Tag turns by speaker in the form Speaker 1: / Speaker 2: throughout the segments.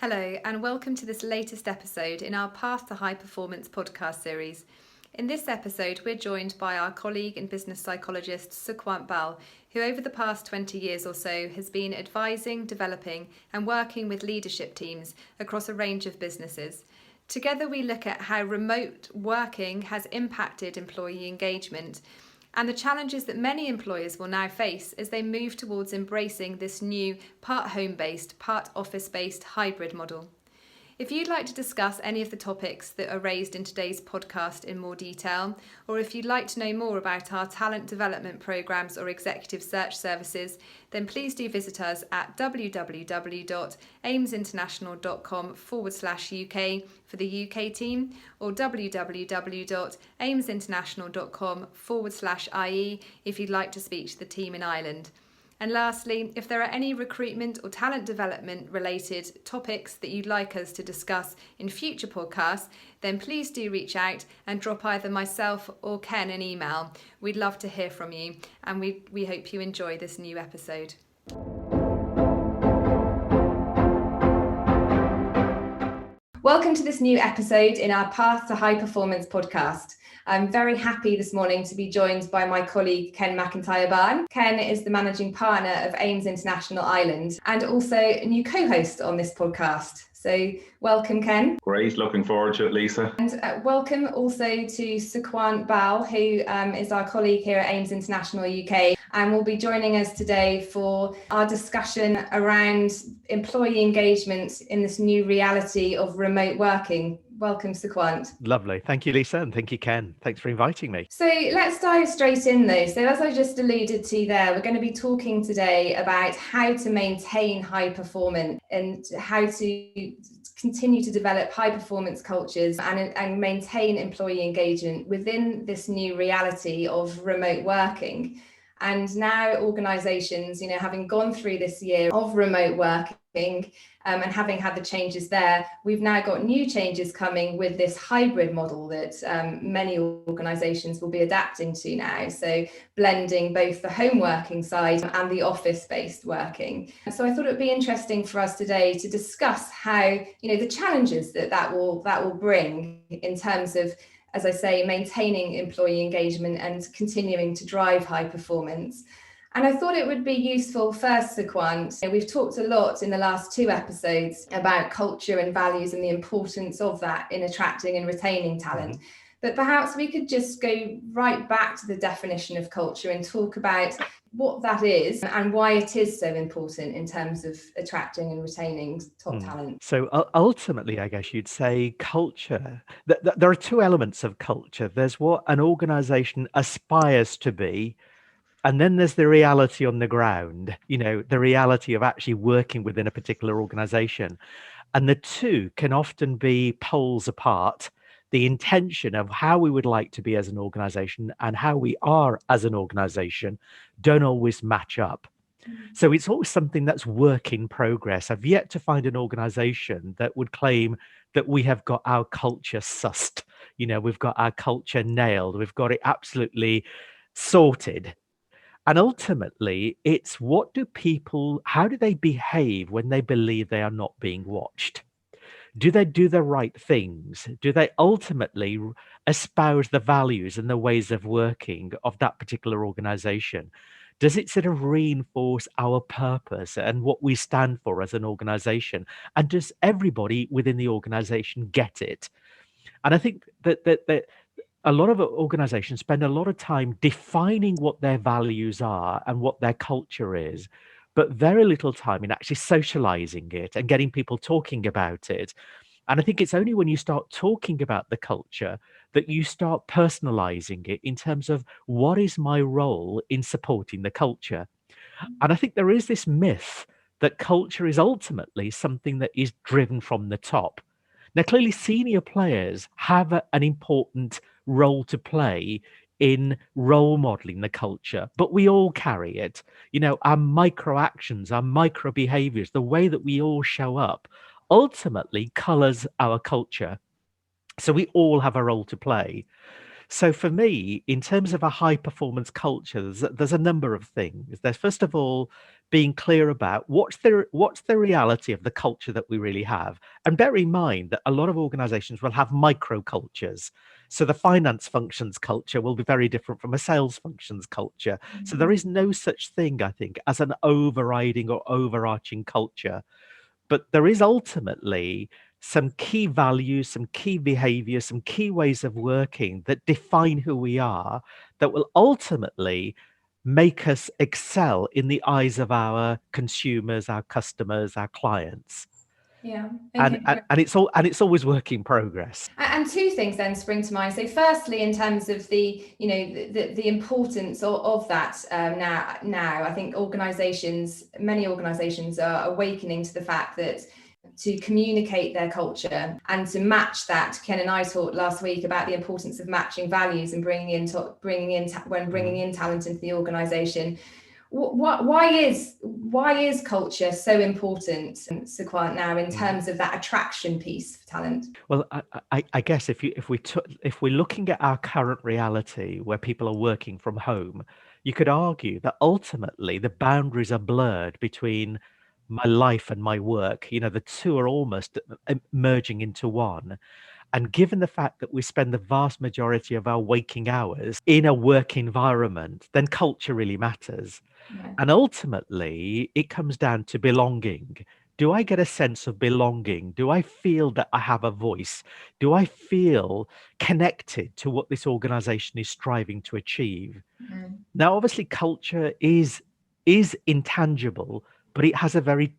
Speaker 1: Hello, and welcome to this latest episode in our Path to High Performance podcast series. In this episode, we're joined by our colleague and business psychologist, Sukhwant Bal, who over the past 20 years or so has been advising, developing, and working with leadership teams across a range of businesses. Together, we look at how remote working has impacted employee engagement and the challenges that many employers will now face as they move towards embracing this new part home-based, part office-based hybrid model. If you'd like to discuss any of the topics that are raised in today's podcast in more detail, or if you'd like to know more about our talent development programmes or executive search services, then please do visit us at www.aimsinternational.com/UK for the UK team, or www.aimsinternational.com/IE if you'd like to speak to the team in Ireland. And lastly, if there are any recruitment or talent development related topics that you'd like us to discuss in future podcasts, then please do reach out and drop either myself or Ken an email. We'd love to hear from you, and we hope you enjoy this new episode. Welcome to this new episode in our Path to High Performance podcast. I'm very happy this morning to be joined by my colleague Ken McIntyre-Barn. Ken is the managing partner of AIMS International Ireland and also a new co-host on this podcast. So welcome, Ken.
Speaker 2: Great, looking forward to it, Lisa.
Speaker 1: And welcome also to Sukhwant Bal, who is our colleague here at AIMS International UK, and will be joining us today for our discussion around employee engagement in this new reality of remote working. Welcome, Sukhwant.
Speaker 3: Lovely. Thank you, Lisa, and thank you, Ken. Thanks for inviting me.
Speaker 1: So let's dive straight in though. So as I just alluded to there, we're going to be talking today about how to maintain high performance and how to continue to develop high performance cultures and maintain employee engagement within this new reality of remote working. And now organisations, having gone through this year of remote working and having had the changes there, we've now got new changes coming with this hybrid model that many organisations will be adapting to now. So blending both the home working side and the office-based working. So I thought it would be interesting for us today to discuss how, the challenges that will bring in terms of, as I say, maintaining employee engagement and continuing to drive high performance. And I thought it would be useful first, Sukhwant. We've talked a lot in the last two episodes about culture and values and the importance of that in attracting and retaining talent. But perhaps we could just go right back to the definition of culture and talk about what that is and why it is so important in terms of attracting and retaining top talent.
Speaker 3: So ultimately, I guess you'd say culture. There are two elements of culture. There's what an organization aspires to be, and then there's the reality on the ground, the reality of actually working within a particular organization. And the two can often be poles apart. The intention of how we would like to be as an organization and how we are as an organization don't always match up. So it's always something that's work in progress. I've yet to find an organization that would claim that we have got our culture sussed. We've got our culture nailed. We've got it absolutely sorted. And ultimately, it's how do they behave when they believe they are not being watched? Do they do the right things? Do they ultimately espouse the values and the ways of working of that particular organization? Does it sort of reinforce our purpose and what we stand for as an organization? And does everybody within the organization get it? And I think that a lot of organizations spend a lot of time defining what their values are and what their culture is, but very little time in actually socializing it and getting people talking about it. And I think it's only when you start talking about the culture that you start personalizing it in terms of what is my role in supporting the culture. And I think there is this myth that culture is ultimately something that is driven from the top. Now, clearly, senior players have an important role to play in role modeling the culture, but we all carry it. Our micro actions, our micro behaviors, the way that we all show up ultimately colors our culture. So we all have a role to play. So for me, in terms of a high performance culture, there's a number of things. There's first of all being clear about what's the reality of the culture that we really have. And bear in mind that a lot of organizations will have micro cultures. So the finance functions culture will be very different from a sales functions culture. So there is no such thing, I think, as an overriding or overarching culture. But there is ultimately some key values, some key behaviors, some key ways of working that define who we are, that will ultimately make us excel in the eyes of our consumers, our customers, our clients.
Speaker 1: Yeah.
Speaker 3: And,
Speaker 1: Okay.
Speaker 3: and it's always work in progress.
Speaker 1: And two things then spring to mind. So firstly, in terms of the importance of that now I think many organizations are awakening to the fact that to communicate their culture and to match that. Ken and I talked last week about the importance of matching values and bringing in talent into the organization. Why is culture so important, Sukhwant, now in terms of that attraction piece for talent?
Speaker 3: Well, I guess if we're looking at our current reality where people are working from home, you could argue that ultimately the boundaries are blurred between my life and my work. The two are almost merging into one. And given the fact that we spend the vast majority of our waking hours in a work environment, then culture really matters.
Speaker 1: Yeah.
Speaker 3: And ultimately, it comes down to belonging. Do I get a sense of belonging? Do I feel that I have a voice? Do I feel connected to what this organization is striving to achieve? Now, obviously, culture is intangible, but it has a very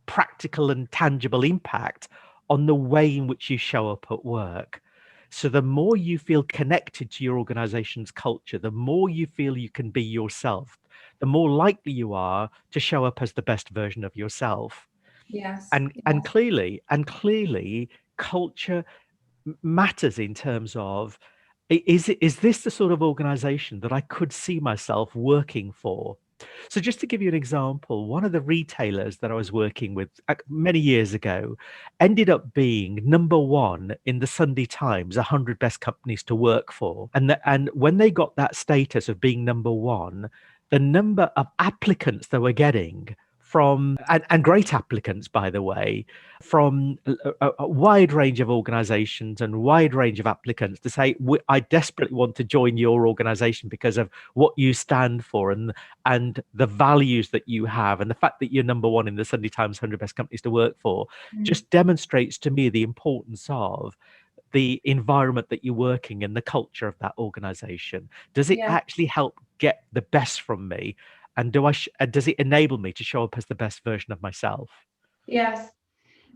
Speaker 3: practical and tangible impact on the way in which you show up at work. So the more you feel connected to your organization's culture, the more you feel you can be yourself, the more likely you are to show up as the best version of yourself.
Speaker 1: Yes.
Speaker 3: And clearly culture matters in terms of, is this the sort of organization that I could see myself working for? So just to give you an example, one of the retailers that I was working with many years ago ended up being number one in the Sunday Times 100 best companies to work for. And when they got that status of being number one, the number of applicants they were getting from, and great applicants, by the way, from a wide range of organizations and wide range of applicants to say, I desperately want to join your organization because of what you stand for and the values that you have, and the fact that you're number one in the Sunday Times 100 best companies to work for just demonstrates to me the importance of the environment that you're working in, the culture of that organization. Does it actually help get the best from me? And does it enable me to show up as the best version of myself?
Speaker 1: Yes.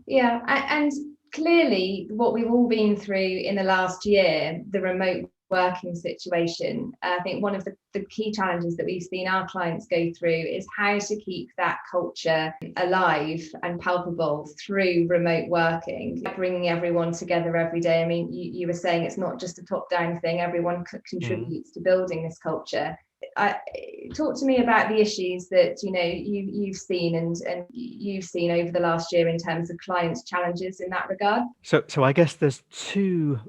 Speaker 1: Yeah. And clearly what we've all been through in the last year, the remote working situation, I think one of the key challenges that we've seen our clients go through is how to keep that culture alive and palpable through remote working, bringing everyone together every day. I mean, you were saying it's not just a top-down thing, everyone contributes to building this culture. Talk to me about the issues that you've seen and you've seen over the last year in terms of clients' challenges in that regard.
Speaker 3: So I guess there's two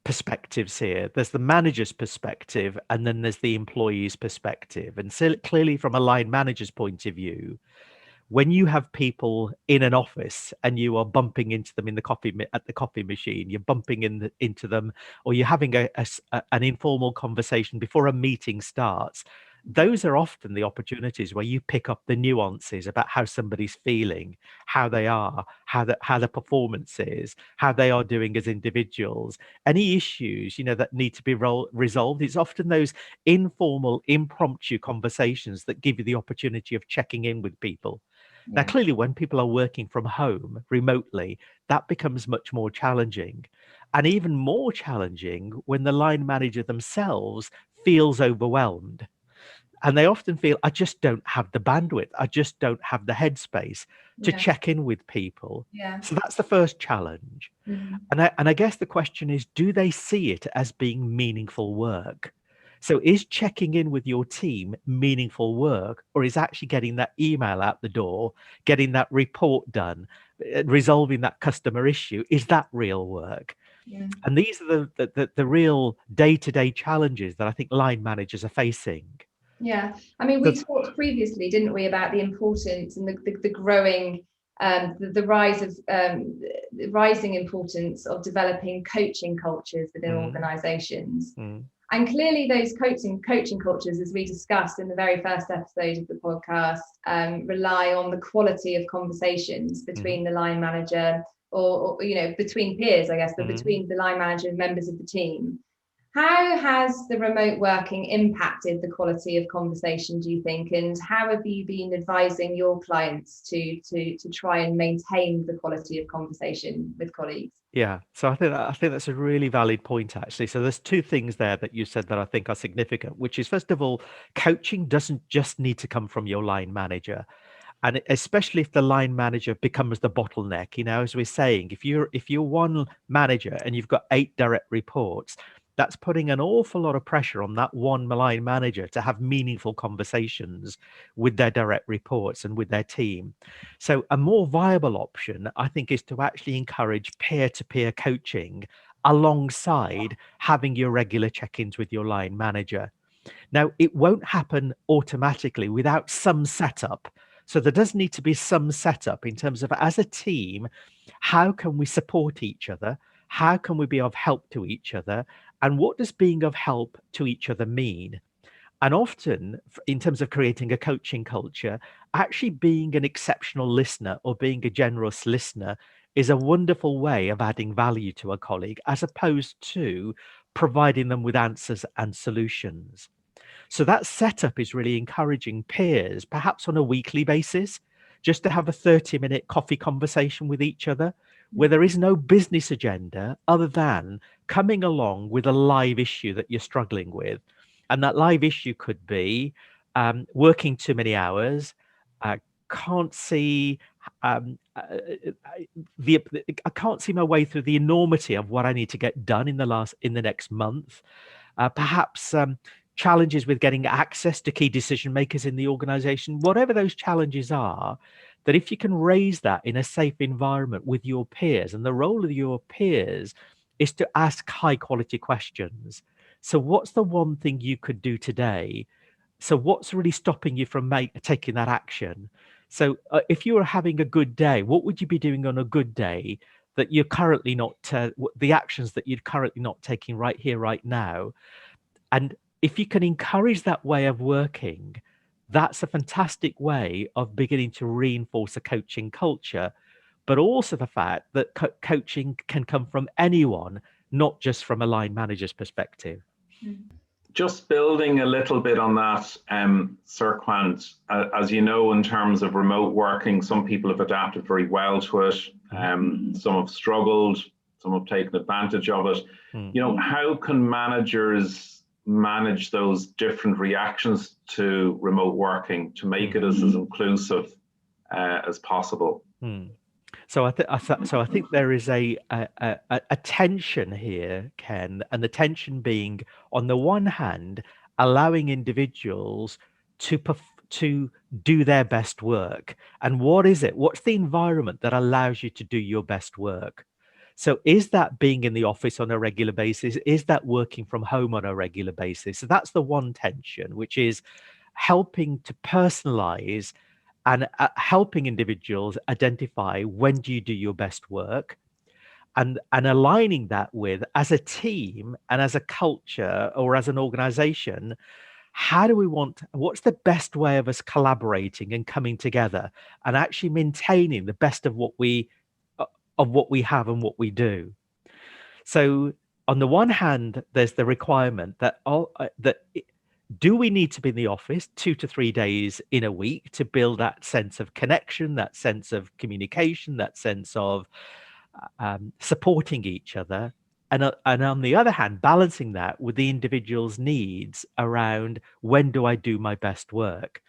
Speaker 3: perspectives here. There's the manager's perspective, and then there's the employee's perspective. And so clearly, from a line manager's point of view, when you have people in an office and you are bumping into them at the coffee machine, you're bumping into them, or you're having an informal conversation before a meeting starts, those are often the opportunities where you pick up the nuances about how somebody's feeling, how they are, how the performance is, how they are doing as individuals, any issues that need to be resolved. It's often those informal, impromptu conversations that give you the opportunity of checking in with people. Now, clearly, when people are working from home remotely, that becomes much more challenging, and even more challenging when the line manager themselves feels overwhelmed. And they often feel, I just don't have the bandwidth. I just don't have the headspace to check in with people.
Speaker 1: Yeah.
Speaker 3: So that's the first challenge. And I guess the question is, do they see it as being meaningful work? So is checking in with your team meaningful work, or is actually getting that email out the door, getting that report done, resolving that customer issue, is that real work? And these are the real day-to-day challenges that I think line managers are facing.
Speaker 1: Yeah, I mean, we
Speaker 3: So,
Speaker 1: talked previously, didn't we, about the importance and the growing, the rise of the rising importance of developing coaching cultures within organisations. And clearly those coaching cultures, as we discussed in the very first episode of the podcast, rely on the quality of conversations between the line manager or between peers, I guess, but between the line manager and members of the team. How has the remote working impacted the quality of conversation, do you think? And how have you been advising your clients to try and maintain the quality of conversation with colleagues?
Speaker 3: yeah, so I think that's a really valid point, actually. So there's two things there that you said that I think are significant, which is, first of all, coaching doesn't just need to come from your line manager. And especially if the line manager becomes the bottleneck, as we're saying, if you're one manager and you've got 8 direct reports, that's putting an awful lot of pressure on that one line manager to have meaningful conversations with their direct reports and with their team. So a more viable option, I think, is to actually encourage peer-to-peer coaching alongside having your regular check-ins with your line manager. Now, it won't happen automatically without some setup. So there does need to be some setup in terms of, as a team, how can we support each other? How can we be of help to each other? And what does being of help to each other mean? And often, in terms of creating a coaching culture, actually being an exceptional listener or being a generous listener is a wonderful way of adding value to a colleague, as opposed to providing them with answers and solutions. So that setup is really encouraging peers, perhaps on a weekly basis, just to have a 30-minute coffee conversation with each other, where there is no business agenda other than coming along with a live issue that you're struggling with. And that live issue could be working too many hours, can't see I can't see my way through the enormity of what I need to get done in the next month. Perhaps challenges with getting access to key decision makers in the organization, whatever those challenges are, that if you can raise that in a safe environment with your peers, and the role of your peers is to ask high quality questions. So what's the one thing you could do today? So what's really stopping you from taking that action? So if you were having a good day, what would you be doing on a good day that you're currently not, the actions that you're currently not taking right here, right now? And if you can encourage that way of working, that's a fantastic way of beginning to reinforce a coaching culture, but also the fact that coaching can come from anyone, not just from a line manager's perspective.
Speaker 2: Just building a little bit on that, Sukhwant, as you know, in terms of remote working, some people have adapted very well to it. Some have struggled, some have taken advantage of it. How can managers manage those different reactions to remote working to make it as inclusive as possible?
Speaker 3: So I think there is a tension here, Ken, and the tension being, on the one hand, allowing individuals to do their best work. And what is it? What's the environment that allows you to do your best work? So is that being in the office on a regular basis? Is that working from home on a regular basis? So that's the one tension, which is helping to personalize and helping individuals identify when do you do your best work, and aligning that with, as a team and as a culture or as an organization, what's the best way of us collaborating and coming together and actually maintaining the best of what we have and what we do. So on the one hand, there's the requirement that do we need to be in the office 2 to 3 days in a week to build that sense of connection, that sense of communication, that sense of supporting each other? And on the other hand, balancing that with the individual's needs around, when do I do my best work?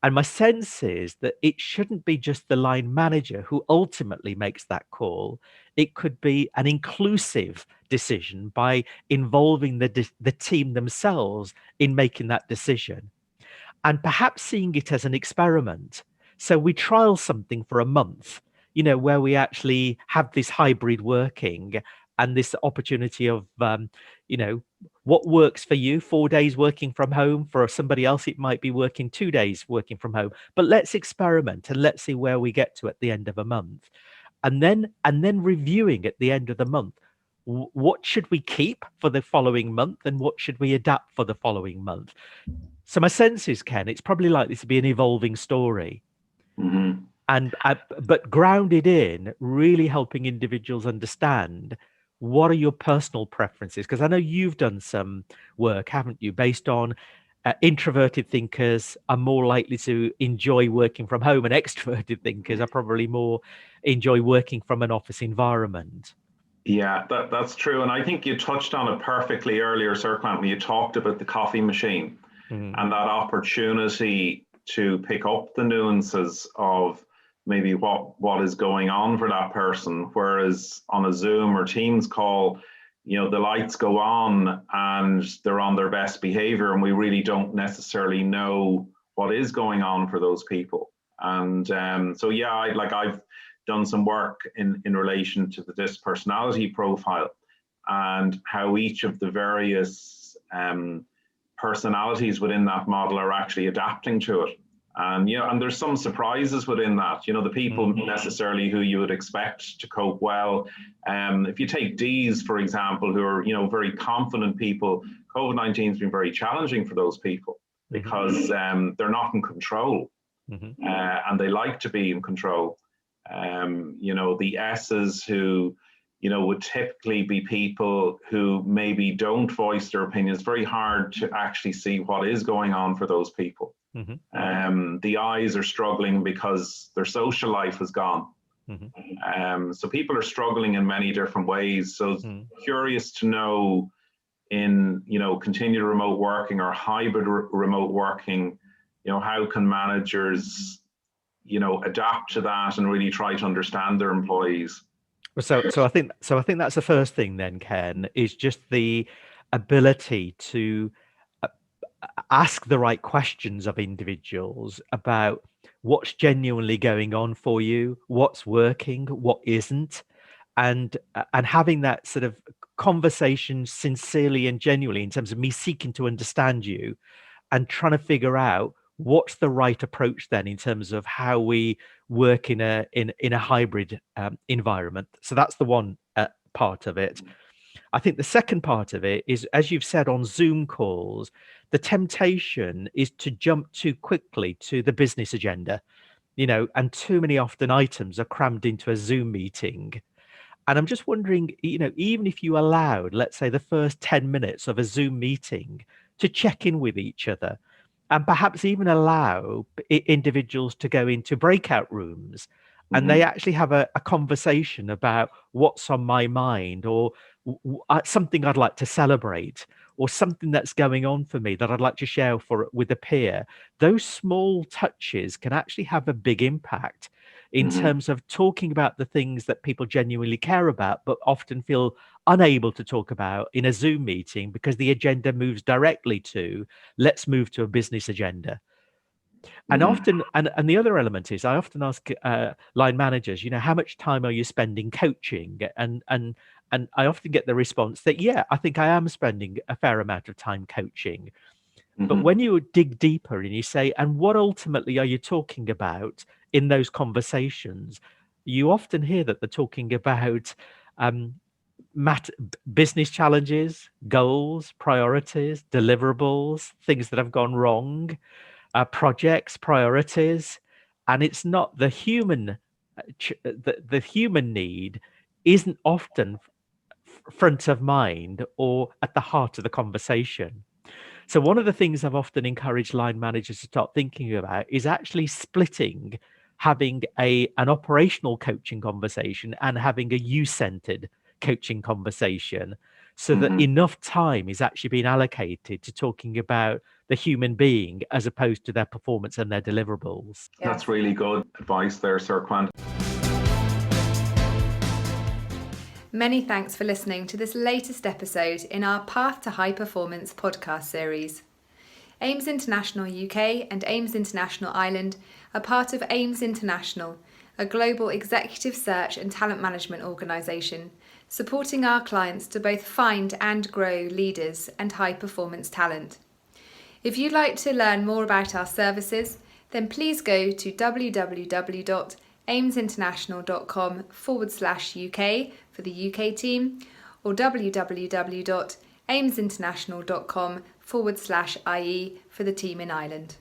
Speaker 3: And my sense is that it shouldn't be just the line manager who ultimately makes that call. It could be an inclusive decision by involving the team themselves in making that decision, and perhaps seeing it as an experiment. So we trial something for a month, where we actually have this hybrid working, and this opportunity of, what works for you, 4 days working from home. For somebody else, it might be working 2 days working from home. But let's experiment and let's see where we get to at the end of a month. And then reviewing at the end of the month, what should we keep for the following month and what should we adapt for the following month? So my sense is, Ken, it's probably likely to be an evolving story.
Speaker 2: Mm-hmm.
Speaker 3: But grounded in really helping individuals understand what are your personal preferences, because I know you've done some work, haven't you, based on introverted thinkers are more likely to enjoy working from home, and extroverted thinkers are probably more enjoy working from an office environment.
Speaker 2: Yeah, that's true. And I think you touched on it perfectly earlier, Sukhwant, when you talked about the coffee machine and that opportunity to pick up the nuances of maybe what is going on for that person. Whereas on a Zoom or Teams call, the lights go on and they're on their best behavior, and we really don't necessarily know what is going on for those people. And so, yeah, I've done some work in relation to this personality profile and how each of the various personalities within that model are actually adapting to it. And and there's some surprises within that. The people necessarily who you would expect to cope well. If you take Ds, for example, who are very confident people, COVID-19 has been very challenging for those people because they're not in control, and they like to be in control. The S's who would typically be people who maybe don't voice their opinions. Very hard to actually see what is going on for those people. The I's are struggling because their social life is gone. So people are struggling in many different ways. So curious to know in continued remote working or hybrid remote working, how can managers adapt to that and really try to understand their employees.
Speaker 3: So I think that's the first thing then, Ken, is just the ability to ask the right questions of individuals about what's genuinely going on for you, what's working, what isn't, and having that sort of conversation sincerely and genuinely in terms of me seeking to understand you and trying to figure out what's the right approach then in terms of how we work in a hybrid environment. So that's the one part of it. I think the second part of it is, as you've said on Zoom calls, the temptation is to jump too quickly to the business agenda, and too many often items are crammed into a Zoom meeting. And I'm just wondering, even if you allowed, let's say, the first 10 minutes of a Zoom meeting to check in with each other, and perhaps even allow individuals to go into breakout rooms and they actually have a conversation about what's on my mind, or something I'd like to celebrate, or something that's going on for me that I'd like to share with a peer. Those small touches can actually have a big impact in terms of talking about the things that people genuinely care about, but often feel unable to talk about in a Zoom meeting because the agenda moves directly to, let's move to a business agenda. And often, and the other element is, I often ask line managers, how much time are you spending coaching? And I often get the response that, yeah, I think I am spending a fair amount of time coaching. But when you dig deeper and you say, and what ultimately are you talking about in those conversations, you often hear that they're talking about business challenges, goals, priorities, deliverables, things that have gone wrong, projects, priorities. And it's not the human, the human need isn't often front of mind or at the heart of the conversation. So one of the things I've often encouraged line managers to start thinking about is actually splitting, having an operational coaching conversation and having a you-centered coaching conversation, so that enough time is actually being allocated to talking about the human being as opposed to their performance and their deliverables.
Speaker 1: Yeah.
Speaker 2: That's really good advice there, Sukhwant.
Speaker 4: Many thanks for listening to this latest episode in our Path to High Performance podcast series. AIMS International UK and AIMS International Ireland are part of AIMS International, a global executive search and talent management organisation, supporting our clients to both find and grow leaders and high-performance talent. If you'd like to learn more about our services, then please go to www.aimsinternational.com/UK for the UK team, or www.aimsinternational.com/IE for the team in Ireland.